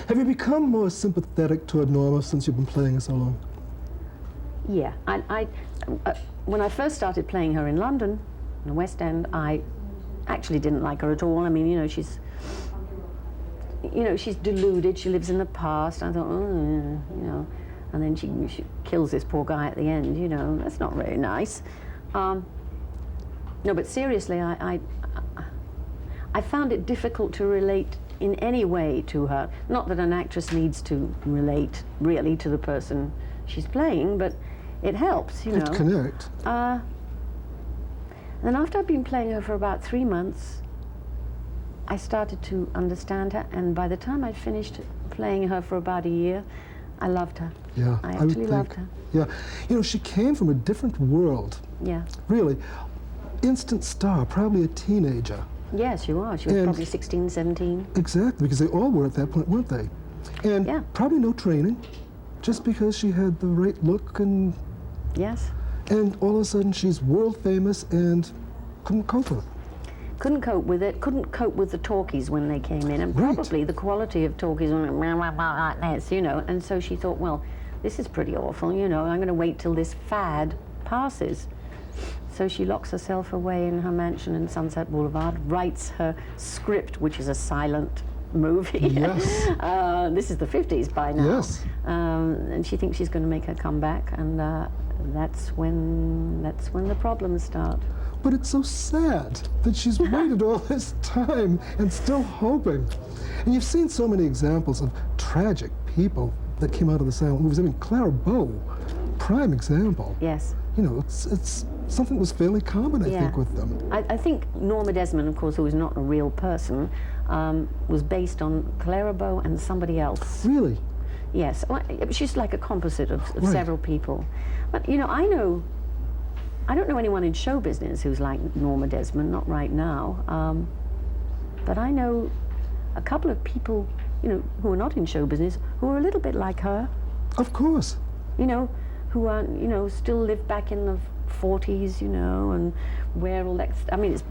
Have you become more sympathetic toward Norma since you've been playing her so long? Yeah. When I first started playing her in London, in the West End, I actually didn't like her at all. I mean, she's deluded. She lives in the past. I thought, and then she kills this poor guy at the end. That's not very nice. No, but seriously, I found it difficult to relate in any way to her. Not that an actress needs to relate really to the person she's playing, but it helps, To connect. Then after I'd been playing her for about 3 months, I started to understand her, and by the time I'd finished playing her for about a year, I loved her. Yeah, I actually loved her. Yeah, she came from a different world. Yeah. Really. Instant star, probably a teenager. Yes, she was. She was probably 16, 17. Exactly, because they all were at that point, weren't they? And probably no training, just because she had the right look and... Yes. And all of a sudden she's world famous and couldn't cope with it. Couldn't cope with it, couldn't cope with the talkies when they came in, and probably the quality of talkies went like this, and so she thought, well, this is pretty awful, I'm going to wait till this fad passes. So she locks herself away in her mansion in Sunset Boulevard, writes her script, which is a silent movie. Yes. This is the 50s by now. Yes. And she thinks she's going to make her comeback, and that's when the problems start. But it's so sad that she's waited all this time and still hoping. And you've seen so many examples of tragic people that came out of the silent movies. I mean, Clara Bow, prime example. Yes. It's something that was fairly common, I think, with them. I think Norma Desmond, of course, who was not a real person, was based on Clara Bow and somebody else. Really? Yes. Well, she's like a composite of several people. But, I don't know anyone in show business who's like Norma Desmond, not right now. But I know a couple of people, who are not in show business, who are a little bit like her. Of course. Who are, still live back in the 40s, and wear all that. I mean, it's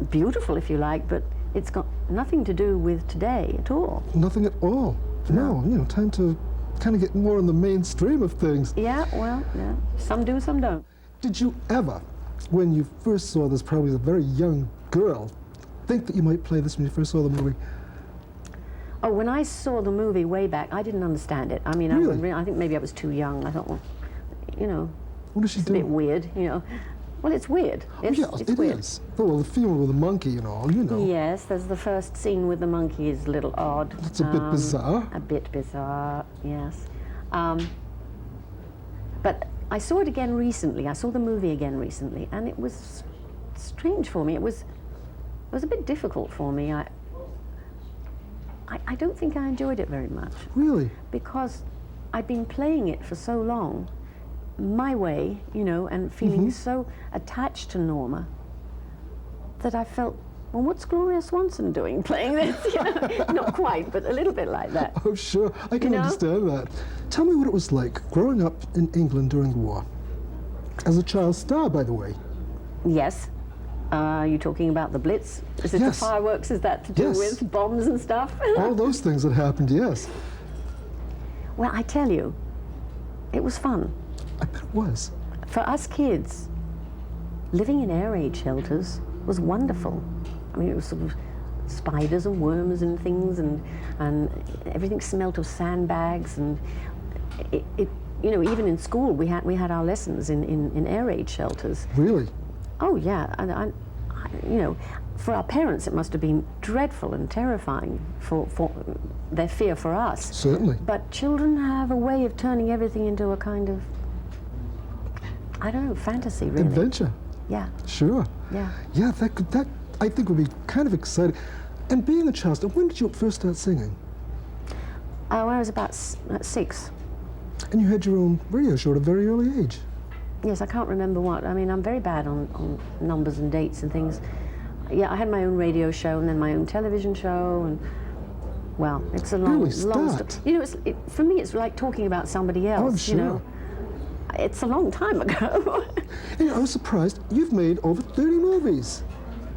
beautiful if you like, but it's got nothing to do with today at all. Nothing at all. No, time to kind of get more in the mainstream of things. Yeah, well, yeah. Some do, some don't. Did you ever, when you first saw this, probably as a very young girl, think that you might play this when you first saw the movie? Oh, when I saw the movie way back, I didn't understand it. I mean, really? I think maybe I was too young. I thought, well, what does she do? It's a bit weird, Well, it's weird. It's weird. Is. Oh, well, the funeral with the monkey and all, Yes, there's the first scene with the monkey is a little odd. It's a bit bizarre. A bit bizarre, yes. But I saw it again recently. I saw the movie again recently, and it was strange for me. It was a bit difficult for me. I don't think I enjoyed it very much. Really? Because I'd been playing it for so long, my way, and feeling so attached to Norma that I felt, well, what's Gloria Swanson doing playing this? Not quite, but a little bit like that. Oh, sure. I can understand that. Tell me what it was like growing up in England during the war. As a child star, by the way. Yes. Are you talking about the Blitz? Is it the fireworks? Is that to do with bombs and stuff? All those things that happened, yes. Well, I tell you, it was fun. I bet it was. For us kids, living in air raid shelters was wonderful. I mean, it was sort of spiders and worms and things, and everything smelt of sandbags, and even in school we had our lessons in air raid shelters. Really? Oh yeah, and for our parents it must have been dreadful and terrifying for their fear for us. Certainly. But children have a way of turning everything into a kind of, I don't know, fantasy, really. Adventure. Yeah. Sure. Yeah. Yeah, that I think would be kind of exciting. And being a child, when did you first start singing? When I was about 6. And you had your own radio show at a very early age. Yes, I can't remember what. I mean, I'm very bad on numbers and dates and things. Yeah, I had my own radio show and then my own television show, and well, it's a long story. For me, it's like talking about somebody else. Oh, I'm sure. It's a long time ago. I was surprised. You've made over 30 movies.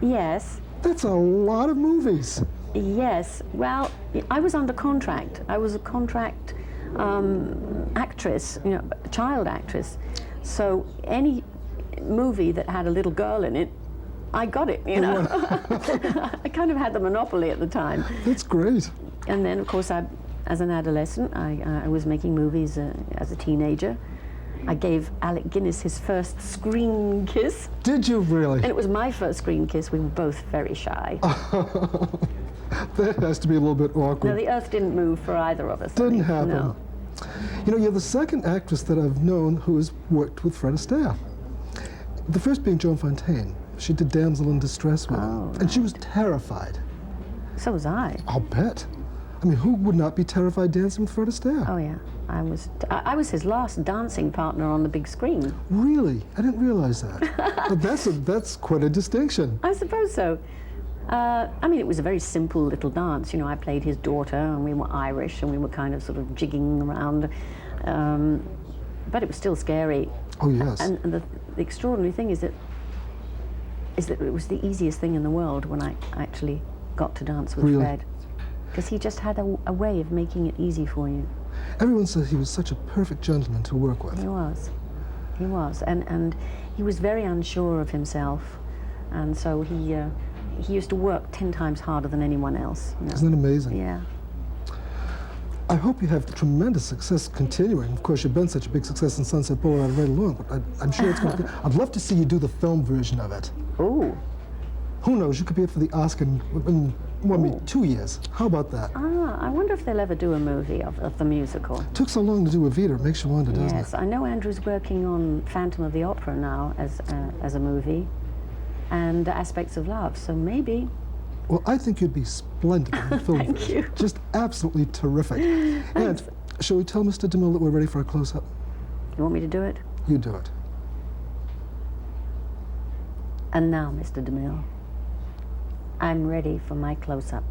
Yes. That's a lot of movies. Yes, well, I was under contract. I was a contract actress, you know, child actress. So any movie that had a little girl in it, I got it, you know. I kind of had the monopoly at the time. That's great. And then, of course, as an adolescent, I was making movies as a teenager. I gave Alec Guinness his first screen kiss. Did you really? And it was my first screen kiss. We were both very shy. That has to be a little bit awkward. No, the earth didn't move for either of us. Didn't happen. No. You know, you're the second actress that I've known who has worked with Fred Astaire. The first being Joan Fontaine. She did Damsel in Distress with him. And she was terrified. So was I. I'll bet. I mean, who would not be terrified dancing with Fred Astaire? Oh, yeah. I was his last dancing partner on the big screen. Really? I didn't realize that. But that's quite a distinction. I suppose so. I mean, it was a very simple little dance. You know, I played his daughter, and we were Irish, and we were kind of sort of jigging around. But it was still scary. Oh, yes. And the extraordinary thing is that it was the easiest thing in the world when I actually got to dance with Really? Fred. Because he just had a way of making it easy for you. Everyone says he was such a perfect gentleman to work with. He was. He was. And he was very unsure of himself. And so he used to work 10 times harder than anyone else. You know? Isn't that amazing? Yeah. I hope you have tremendous success continuing. Of course, you've been such a big success in Sunset Boulevard right along, but I'm sure it's going to be... I'd love to see you do the film version of it. Ooh. Who knows? You could be up for the Oscar in 2 years. How about that? I wonder if they'll ever do a movie of the musical. Took so long to do Evita, it makes you wonder, doesn't it? Yes, I know Andrew's working on Phantom of the Opera now as a movie, and Aspects of Love, so maybe. Well, I think you'd be splendid in the film Thank version. you. Just absolutely terrific. And shall we tell Mr. DeMille that we're ready for a close-up? You want me to do it? You do it. And now, Mr. DeMille, I'm ready for my close-up.